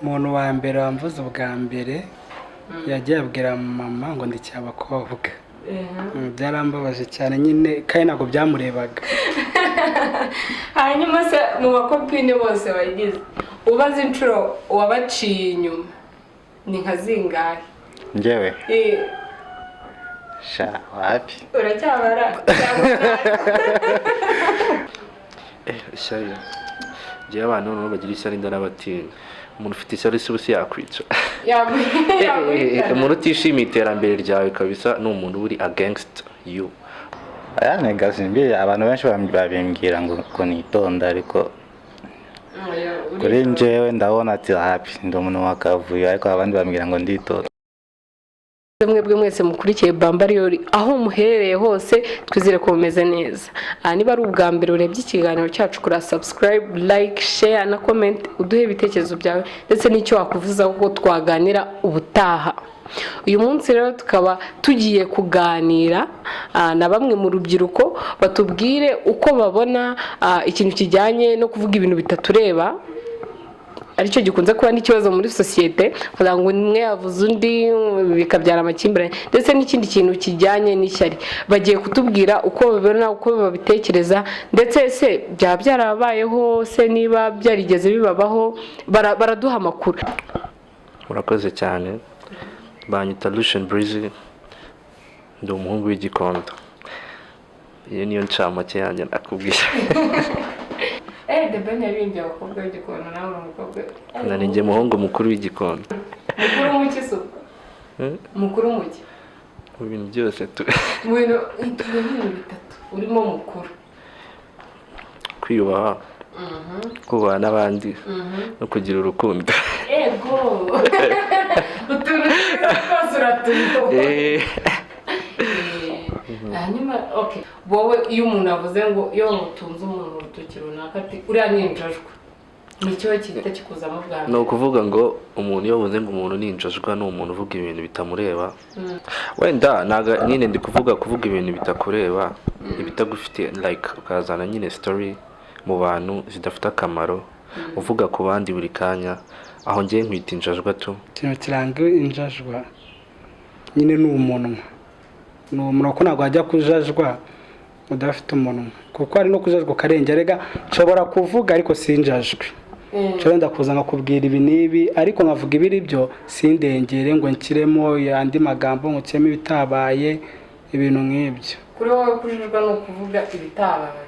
umuntu wa mbere wamvuze ubwa mbere yagiye abwira mama ngo ndikiye abakobwa. Byarambabaje cyane nyine kandi ntabwo byamurebaga. Hanyuma se mu bakopine bose bagize ubaze inshuro wabaciye inyuma ni nka zingahe? Njyewe sha wapi uracyabara Ishyari njye abantu nabo bagira ishyari ndarabatinya. Umuntu ufite ishyari si busi yakwica. Umuntu utishimiye iterambere ryawe kabisa ni umuntu uri against you. Nagasimbiye abantu benshi babimbwira ngo nitonda ariko kuri njyewe ndabona ati happy ndi umuntu wakavuye ariko abandi bambwira ngo nditonda. Mwebwe mwese mukurikiye Bambariyori aho muherereye hose twizere ko mumeze neza. Niba ari ubwa mbere urebye ikiganiro cyacu kuri subscribe, like, share na comment uduhe ibitekerezo byawe ndetse n'icyo wakuvuza ko twaganira ubutaha. Uyu munsi rero tukaba tugiye kuganira na bamwe mu rubyiruko batubwire uko babona ikintu kijyanye no kuvuga ibintu bitatureba. Aricyo gikunze kuba n'ikibazo muri societe kugira ngo umwe yavuze undi bikabyara amakimbirane ndetse n'ikindi kintu kijyanye n'ishyari. Bagiye kutubwira uko babibona uko babitekereza ndetse se byaba byarabayeho se niba byarigeze bibabaho baraduha amakuru. Murakoze cyane. Banyita Lucian Breezy ndi umuhungu w'igikondo. Iyo niyo ncamake yanjye nakubwira. Debeni yabimbiye abakobwa w'igikondo nawe umukobwa. Nari njye muhungu mukuru w'igikondo. Mukuru mu kisuko. Mukuru mu ki? Mu bintu byose tu. Mu bintu bitatu urimo mukuru. Kwiyubaha. Kubaha n'abandi no kugira urukundo. Ego. Utuntu twose uratuye. Hanyuma okay wowe iyo umuntu avuze ngo iyo mutunze umuntu urutoki runaka ati uriya ninjajwa nicyo kihita kikuzamo bwa. No kuvuga ngo umuntu iyo avuze ngo umuntu ninjajwa ni umuntu uvuga ibintu bitamureba. Wenda naga nyine ndi kuvuga ibintu bitakureba ibitagufite like ukazana nyine story mu bantu zidafite akamaro uvuga ku bandi buri kanya aho ngiye nkwita injajwa tu. Ikintu kiranga injajwa nyine ni umunwa. N'umuntu ko ntabwo ajya kujajwa udafite umunwa kuko ari no kujajwa karengerega nshobora kuvuga ariko sinjajwe. Nshobora kuza nkakubwira ibi nibi ariko nkavuga ibiri byo sindengere ngo nkiremo andi magambo ngo cyeme ibitabaye ibintu nk'ibyo. Kuri wowe kujajwa no kuvuga ibitabaye.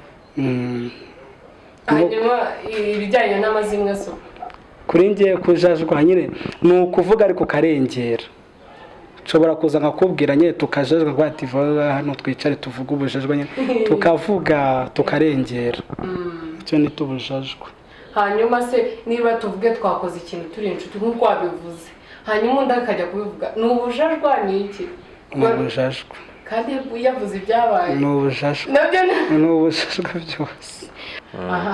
Hanyuma ibijyanye n'amazimwe so kuri ngiye kujajwa nyine ni ukuvuga ariko karengera. Nshobora kuza nkakubwira nyine tukajajwa kwati hano twicare tuvuga ubujajwa nyine tukavuga tukarengera. Cyo ni tubujajwa. Hanyuma se niba tuvuge twakoze ikintu turi inshuti nk'uko wabivuze hanyuma undi akajya kubivuga ni ubujajwa ni iki? Ni ubujajwa. Kandi yavuze ibyabaye. Ni ubujajwa. Nabyo ni ubujajwa byose.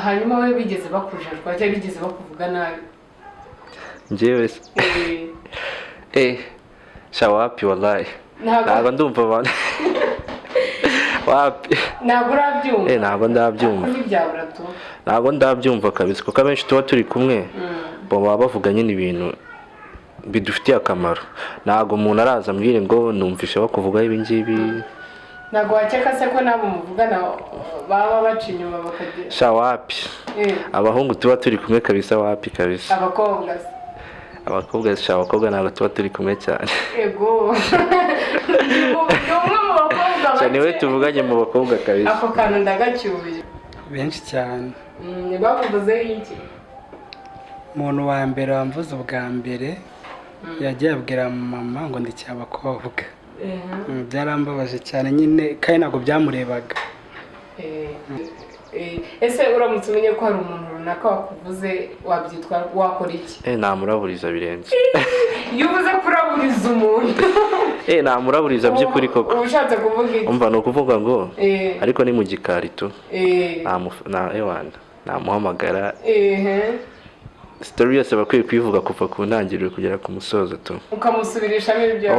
Hanyuma we bigeze bakujajwa cyangwa bigeze bakuvuga nabi? Njyewe shawapi wallahi. Ntabwo ndumva abantu. Wapi. Ntabwo urabyumva. Ntabwo ndabyumva. Ntabwo ndabyumva kabisa kuko abenshi tuba turi kumwe baba bavuga nyine ibintu bidufitiye akamaro. Ntabwo umuntu araza ambwire ngo numvishe bakuvuga ibi ngibi. Ntabwo wakeka se ko nabo muvugana baba baca inyuma bakagira. Shawapi. Abahungu tuba turi kumwe kabisa wapi kabisa. Abakobwa ntabwo tuba turi kumwe cyane. Ego. Cyane we tuvuganye mu bakobwa kabisa. Ako kantu ndagacyuye. Benshi cyane. Bakuvuze iki? Umuntu wa mbere wamvuze ubwa mbere yagiye abwira mama ngo ndikiye abakobwa. Byarambabaje cyane nyine kandi ntabwo byamurebaga. Ese uramutse umenye ko hari umuntu runaka wakuvuze wabyitwa wakora iki? Namuraburiza birenze. Iyo uvuze kuraburiza umuntu namuraburiza by'ukuri koko. Ushatse kuvuga iki? Umva no kuvuga ngo ariko ni mu gikarito. Namuhamagara. Story yose bakwiye kwivuga kuva ku ntangiriro kugera ku musozo tu. Ukamusubirishamo ibyo.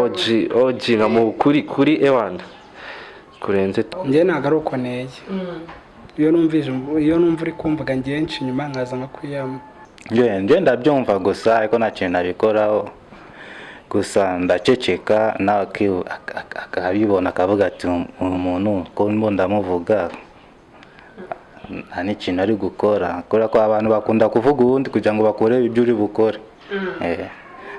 OG nka kuri ewanda. Kurenze. Njye ntago ari uko neye. Iyo numva uri kumvuga ngenshi nyuma nkaza nkakwiyama. njye ndabyumva gusa ariko nta kintu nabikoraho gusa ndaceceka nawe akabibona akavuga ati umuntu ko mbo ndamuvuga nta n'ikintu ari gukora kubera ko abantu bakunda kuvuga ubundi kugira ngo bakore ibyo uri bukore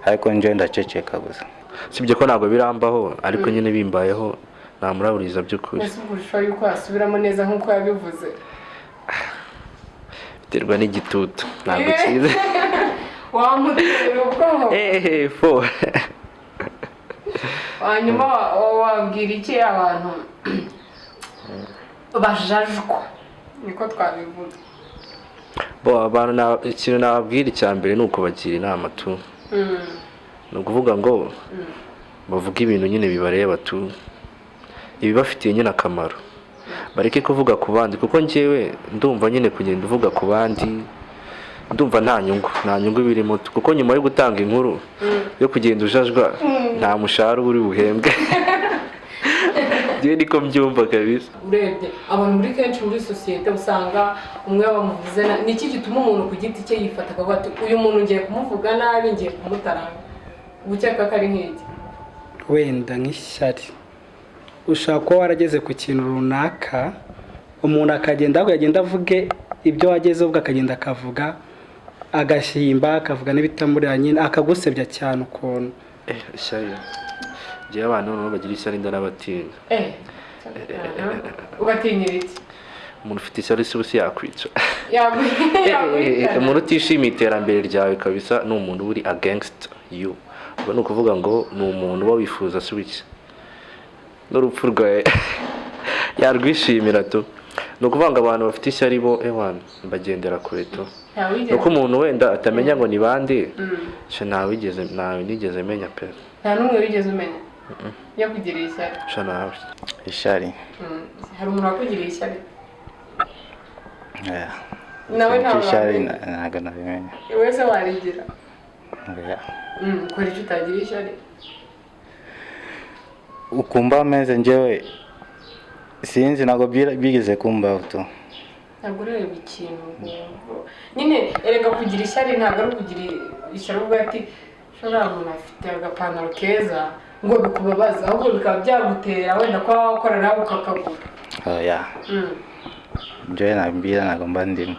ariko njye ndaceceka gusa sibye ko ntabwo birambaho ariko nyine bimbayeho namuraburiza by'ukuri ese ubwo yuko asubiramo neza nk'uko yabivuze biterwa n'igitutu ntabwo cyiza wamutera ubwoba fo hanyuma wabwira iki abantu bajajwa niko twabivuga abantu ikintu nababwira icya mbere ni ukubagira inama tu ni ukuvuga ngo bavuga ibintu nyine bibareba tu ibibafitiye nyine akamaro bareke kuvuga ku bandi kuko njyewe ndumva nyine kugenda uvuga ku bandi ndumva nta nyungu birimo kuko nyuma yo gutanga inkuru yo kugenda ujajwa nta mushahara uri buhembwe njyewe niko mbyumva kabisa urebye abantu muri kenshi muri sosiyete usanga umwe bamuvuze ni iki gituma umuntu ku giti cye yifata akavuga ati uyu muntu ngiye kumuvuga nabi ngiye kumutaranga gukeka ko ari nk'iki wenda nk'ishyari ushaka kuba warageze ku kintu runaka umuntu akagenda avuge ibyo wagezeho ubwo akagenda akavuga agashimba akavuga n'ibitamurira nyine akagusebya cyane ukuntu ishyari njyewe abantu noneho bagira ishyari ndarabatinya ubatinyira iki umuntu ufite ishyari si ubusi yakwica umuntu utishimiye iterambere ryawe kabisa ni umuntu uri against you ubwo ni ukuvuga ngo ni umuntu uba wifuza si wiki n'urupfu rwawe yarwishimira tu ni ukuvuga ngo abantu bafite ishyari bo bagendera kure tu nuko umuntu wenda atamenya ngo ni bande ntawe nigeze menya pe nta n'umwe wigeze umenya yakugiriye ishyari nawe ishyari hari umuntu wakugiriye ishyari nawe ntabwo nabimenya wese warigira ukora icyo utagira ishyari ukumva ameze njyewe sinzi ntabwo bigeze kumbaho tu ntabwo ureba ikintu nyine erega kugira ishyari ntabwo ari ukugira ishyari ubwo ati shobora umuntu afite agapantaro keza ngo bikubabaza ahubwo bikaba byagutera wenda kuba wakora nawe ukakagura njyewe nabwira ntabwo mba ndimo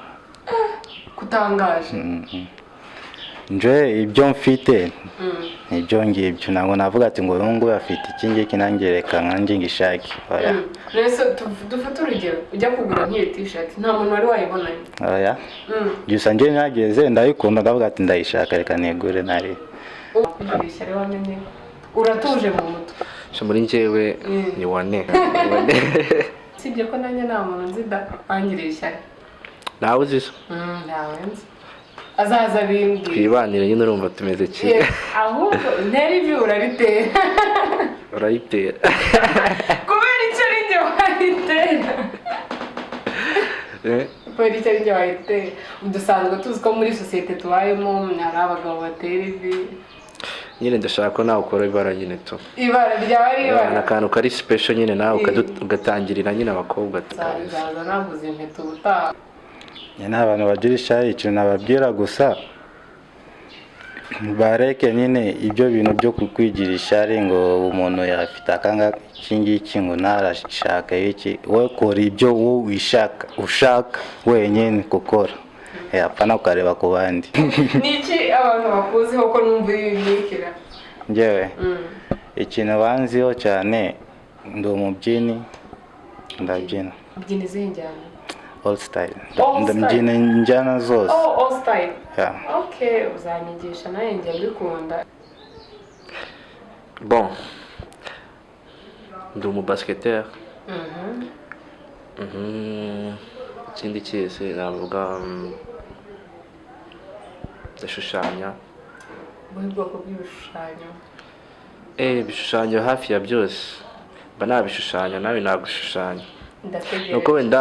kutangaje njyewe ibyo mfite nibyo ngibyo ntabwo navuga ati ngo uyu nguyu afite iki ngiki nanjye reka nkanjye ngishake rero dufate urugero ujya kugura nk'iyo t-shirt nta muntu wari wayibonanye gusa njyewe nageze ndayikunda ndavuga ati ndayishaka reka nigure nari ishyari wamenye uratuje mu mutwe muri njyewe ni wane sibye ko nanjye nta muntu nzi wangiriye ishyari nawe uzi so ntawe nzi azaza bimbwira twibanire nyine urumva tumeze kimwe ahubwo ntera ivi urayitera kubera icyo ari njye wayitera kubera icyo ari njye wayitera dusanzwe tuzi ko muri sosiyete tubayemo hari abagabo batera ivi nyine ndashaka ko nawe ukora ibara nyine tu ibara ryawe ari ibara ni akantu kari special nyine nawe ugatangirira nyine abakobwa tuzaza naguze impeta ubutaha ni abantu bagira ishyari ikintu nababwira gusa bareke nyine ibyo bintu byo kukwigira ishyari ngo umuntu yafite akanga iki ngiki ngo ntarashaka iki wowe kora ibyo wowe ushaka wenyine gukora apana ukareba ku bandi ni iki abantu bakuziho ko numva ibibikira njyewe ikintu banziho cyane ndi umubyinnyi ndabyina ubyina izihe njyana all style ndabyina injyana zose all style yeah. Okay uzanyigisha nawe njya mbikunda bon ndi umubasketeur ikindi cyese navuga ndashushanya ubuhe bwoko bw'ibishushanyo ibishushanyo hafi ya byose mba nabishushanya nawe nagushushanya nuko wenda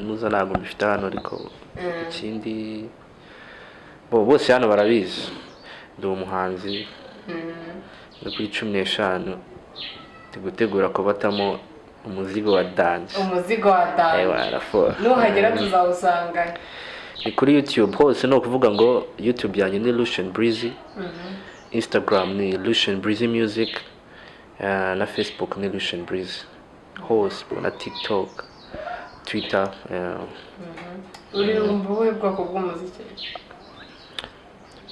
nuza ntabwo mbifite hano ariko ikindi bose hano barabizi ndi umuhanzi ndi kuri 15 ndi gutegura kubatamo umuzigo wa dance nuhagera tuzawusanga ni kuri YouTube hose, no kuvuga ngo YouTube yanjye ni Lucian Breezy, Instagram ni Lucian Breezy Music, na Facebook ni Lucian Breezy hose, na TikTok, Twitter. uri ubuhe bwoko bw'umuziki?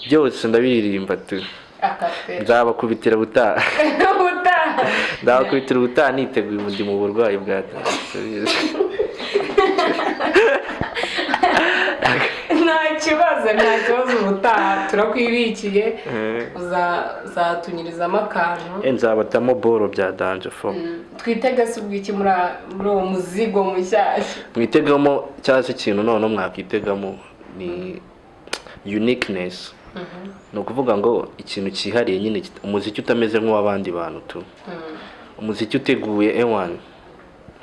Byose ndabiririmba tu. Akape Nzabakubitira butaha. utaha Ndabakubitira ubutaha niteguye ubundi mu burwayi bwa nta kibazo ubutaha turakwibikiye, uzatunyurizamo akantu, nzabatamo boro bya danje fo. twitega se ubwiki muri uwo muzigo mushyashya? Mwitegamo cyangwa se ikintu noneho mwakitegamo ni uniqueness. Ni ukuvuga ngo ikintu cyihariye nyine, umuziki utameze nk'uw'abandi bantu tu. Umuziki uteguye ewan,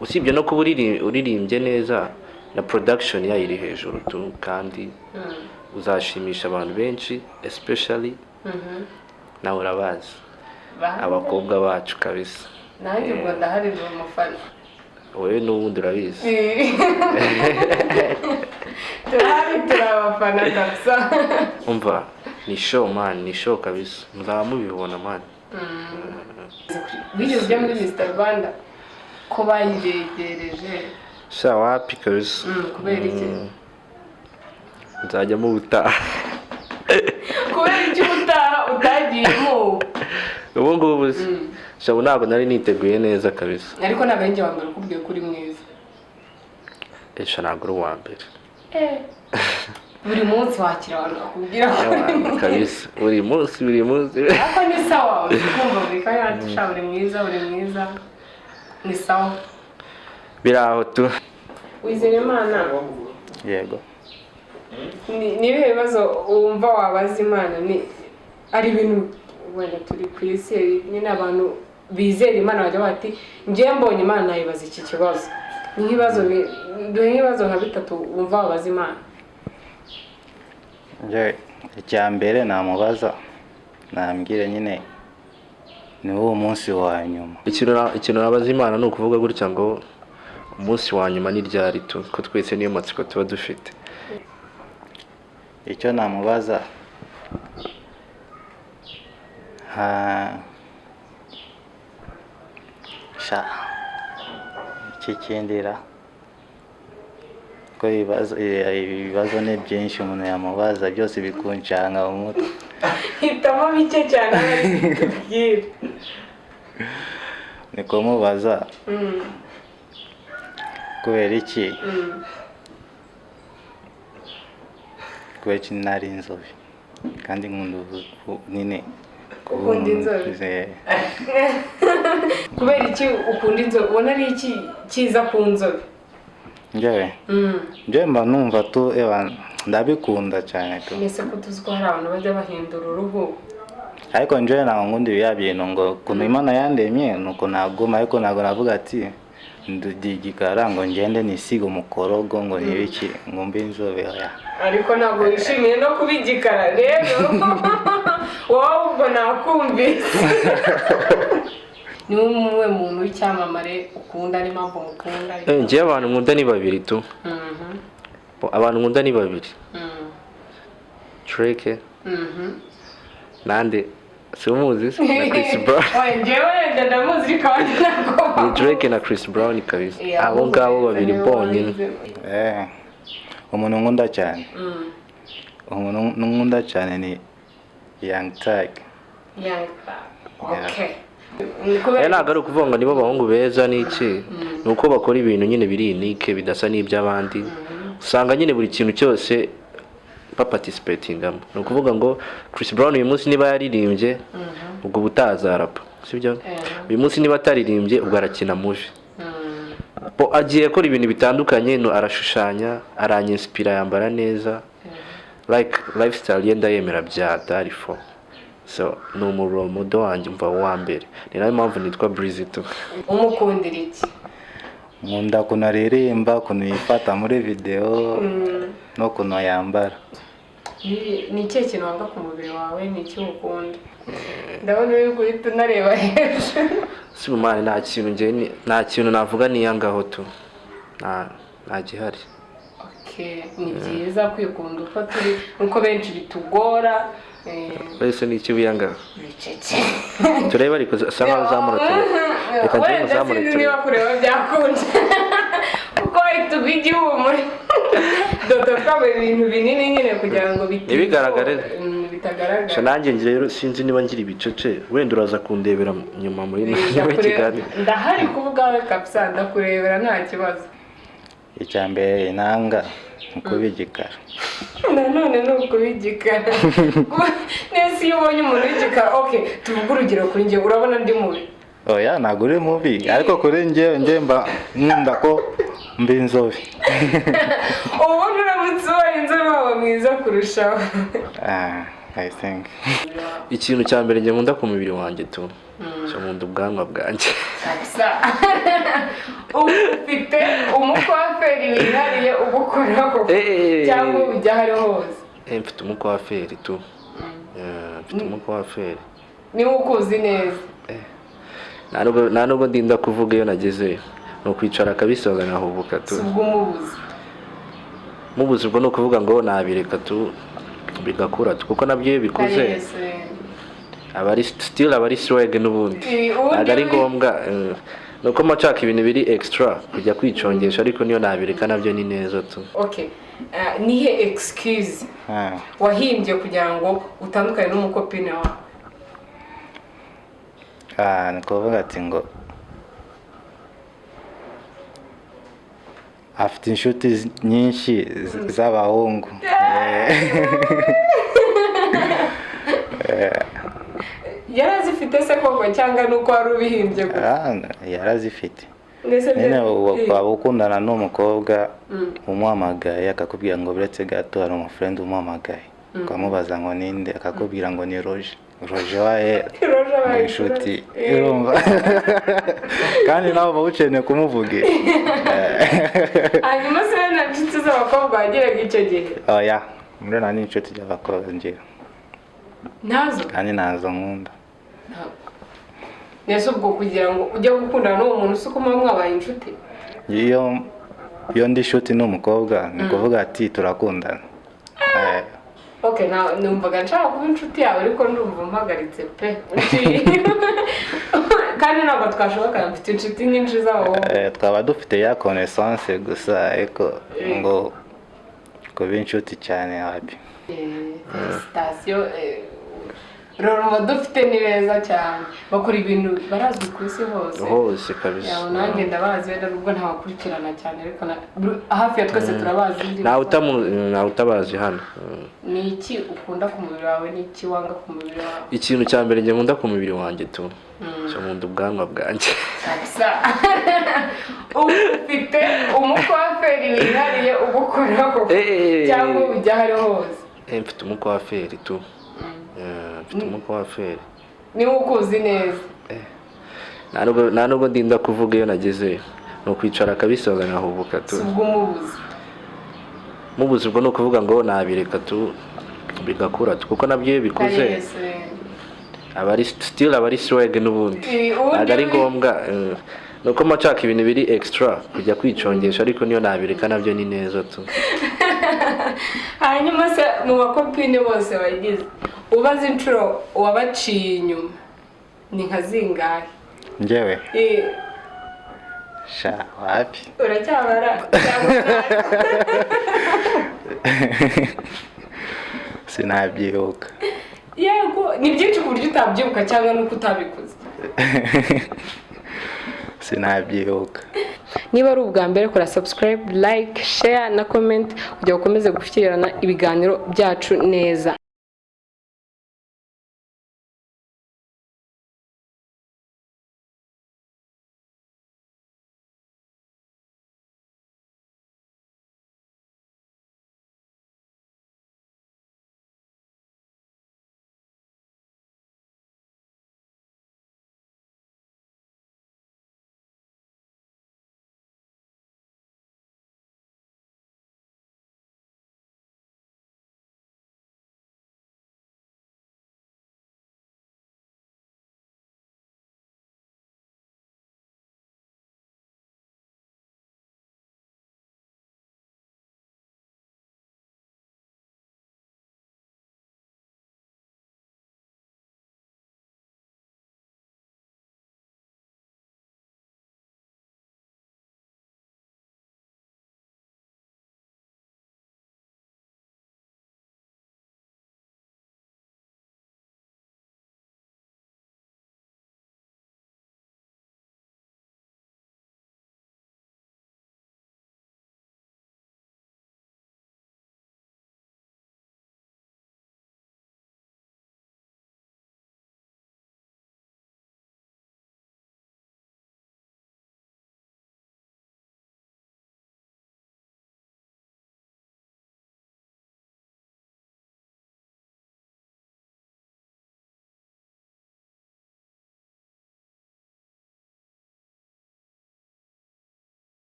usibye no kuba uririmbye neza, na production yayo iri hejuru tu, kandi uzashimisha abantu benshi, especially nawe urabazi abakobwa bacu kabisa. Nanjye ubwo ndahari ni umufana. Wowe n'ubundi urabizi. Turi abafana kabisa. Umva ni show man, ni show kabisa, muzaba mubibona man. Wigeze ujya muri Mr. Rwanda ko bayiregereje? Sha wapi kabisa. Kubera iki? Nzajyamo ubutaha. Kubera iki ubutaha utagiyemo? Ubu ngubu shabu ntabwo nari niteguye neza kabisa. Ariko ntabwo ari njye wa mbere ukubwiye kuri mwiza. Esha ntabwo uri uwa mbere. Buri munsi wakira abantu bakubwira kabisa, buri munsi. Ariko ni sawa, ukumva buri kanya yacu buri mwiza ni sawa. Biraho tu. Wizeye Imana? Yego. Ni ibihe bibazo wumva wabaza Imana? Ni ari ibintu wenda turi ku isi nyine abantu bizera Imana bajya bati ngiye mbonye Imana nayibaza iki kibazo. Ni nk'ibibazo nk'ibibazo nka bitatu wumva wabaza Imana. Icya mbere namubaza, nambwire nyine ni wo munsi wa nyuma. Ikintu nabaza Imana ni ukuvuga gutya ngo umunsi wa nyuma ni ryari tu, ko twese niyo matsiko tuba dufite. Icyo namubaza ikikindira ko ibibazo ni byinshi umuntu yamubaza, byose bikuncanga mu mutwe. Hitamo bike cyane ababwira. Ni kumubaza kubera iki nari inzobe kandi nkunda nyine. Ukunda inzobe? Kubera iki ukunda inzobe? Ubona ari iki kiza ku nzobe? Njyewe mba numva tu ndabikunda cyane tu. Mbese ko tuzi ko hari abantu bajya bahindura uruhu. Ariko njyewe ntabwo nkunda ibiya bintu ngo ukuntu Imana yandemye nuko naguma, ariko ntabwo navuga ati ndigikara ngo ngende nisiga umukorogo ngo nibiki ngo mbe inzobe. Ariko ntabwo wishimiye no kubigikara rero. Wowe ubwo nakumvise. Ni umwe muntu w'icyamamare ukunda, ni mpamvu mukunda? Ngiye abantu nkunda ni babiri tu. Abantu nkunda ni babiri. Drake nande simuzi na Chris Brown. Njyewe ndamuzi kandi ntabwo. Ni Drake na Chris Brown kabisa. Abo ngabo babiri bonyine. Umuntu nkunda cyane. Umuntu nkunda cyane ni Young Thug. Okay. Ntabwo ari ukuvuga ngo nibo bahungu beza n'iki, ni uko bakora ibintu nyine biri unique bidasa n'iby'abandi. Usanga nyine buri kintu cyose baparticipatingamo. Ni ukuvuga ngo Chris Brown uyu munsi niba yaririmbye ubwo butazarapa, sibyo? Uyu munsi niba ataririmbye ubwo arakina movie. Agiye akora ibintu bitandukanye, no arashushanya, aranyinspira, yambara neza. Like lifestyle ye ndayemera bya darifo. So ni umuromodo wanjye mva wa mbere. Ni nayo mpamvu nitwa Breezy tu. Umukundira iki? Nkunda kunaririmba, kunifata muri video no kuno yambara. Ni ikihe kintu wanga ku mubiri wawe? Ni iki ukunda? Ndabona uri guhita unareba hejuru. Si mumane nta kintu navuga niyangaho tu. Nta gihari. okay ni byiza kwikunda uko turi nuko benshi bitugora wese ni iki wiyanga bicece tureba ariko asa nkaho uzamura reka njye muzamure niba kureba byakunze uko ituga igihumure dodo twabaye ibintu binini nyine kugira ngo ibigaragare bitagaragara nanjye ngira rero sinzi niba ngira ibicece wenda uraza kundebera nyuma muri kiganiro ndahari kuvuga we kabisa ndakurebera nta kibazo icyambere inanga ukubigikara nanone ni ukubigikara nese iyo ubonye umuntu w'igikara okay tuvuge urugero kuri njye urabona ndi mubi oya ntabwo uri mubi ariko kuri njye mba nkunda ko mba inzobe ubundi uramutse ubaye inzobe waba mwiza kurushaho I think ikintu cya mbere njye nkunda ku mubiri wanjye tu cyo nkunda ubwanwa bwanjye ufite umukwaferi wihariye ugukoraho cyangwa ujya ahari hose mfite umukwaferi tu mfite umukwaferi niba ukuzi neza nta nubwo ndinda kuvuga iyo nagezeyo ni ukwicara akabisoza nkahubuka tu si ubwo mubuze ubwo ni ukuvuga ngo nabireka tu bigakura tu kuko nabyo iyo bikuze aba ari swag n'ubundi ntabwo ari ngombwa nuko macaka ibintu biri extra kujya kwicongesha ariko niyo nabireka nabyo ni neza tu okay nihe excuse wahimbye kugira ngo utandukane n'umukopine wawe ni kuvuga ati ngo afite inshuti nyinshi z'abahungu yarazifite se koko cyangwa nuko wari ubihimbye gusa yarazifite nyine waba ukundana n'umukobwa umuhamagaye akakubwira ngo uretse gato hari umufrendi umuhamagaye ukamubaza ngo ninde akakubwira ngo ni Roger wahe mu inshuti urumva kandi nawe uba ukeneye kumuvuge hanyuma se na inshuti z'abakobwa wagiraga icyo gihe oya muri nta n'inshuti z'abakobwa ngira ntazo kandi ntazo nkunda nese ubwo kugira ngo ujye gukundana n'uwo muntu si uko muba mwabaye inshuti iyo ndi inshuti n'umukobwa ni kuvuga ati turakundana okay numvaga nshaka kuba inshuti yawe ariko ndumva mpagaritse pe kandi ntabwo twashoboka mfite inshuti nyinshi z'abahungu twaba dufite ya connaissance gusa ariko ngo kuba inshuti cyane habi sitasiyo rero dufite ni beza cyane bakora ibintu barazwi ku isi hose kabisa yawe nanjye ndabazi wenda nubwo ntabakurikirana cyane ariko hafi ya twese turabazi ntawe utabazi hano ni iki ukunda ku mubiri wawe ni iki wanga ku mubiri wawe ikintu cya mbere njye nkunda ku mubiri wanjye tu cyo nkunda ubwanwa bwanjye ufite umukwaferi wihariye ugukoraho cyangwa ujya ahari hose mfite umukwaferi tu mfite umukwaferi niba ukuzi neza nta nubwo ndinda kuvuga iyo nagezeyo ni ukwicara akabisoza nkahubuka tu si ubwo mubuze ubwo ni ukuvuga ngo nabireka tu bigakura tu kuko nabyo iyo bikuze aba ari swag n'ubundi ntabwo ari ngombwa nuko macaka ibintu biri extra kujya kwicongesha ariko niyo nabireka nabyo ni neza tu hanyuma se mu bakopine bose bagize ubaze inshuro wabaciye inyuma ni nka zingahe njyewe sha wapi uracyabara sinabyibuka yego ni byinshi ku buryo utabyibuka cyangwa nuko utabikoze sinabyibuka niba ari ubwa mbere kora subscribe like share na comment kugira ngo ukomeze gushyikirana ibiganiro byacu neza.